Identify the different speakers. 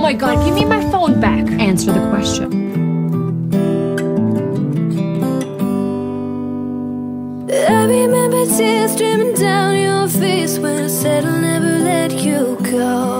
Speaker 1: my god, give me my phone back.
Speaker 2: Answer the question.
Speaker 3: I remember tears streaming down your face when I said I'll never let you go.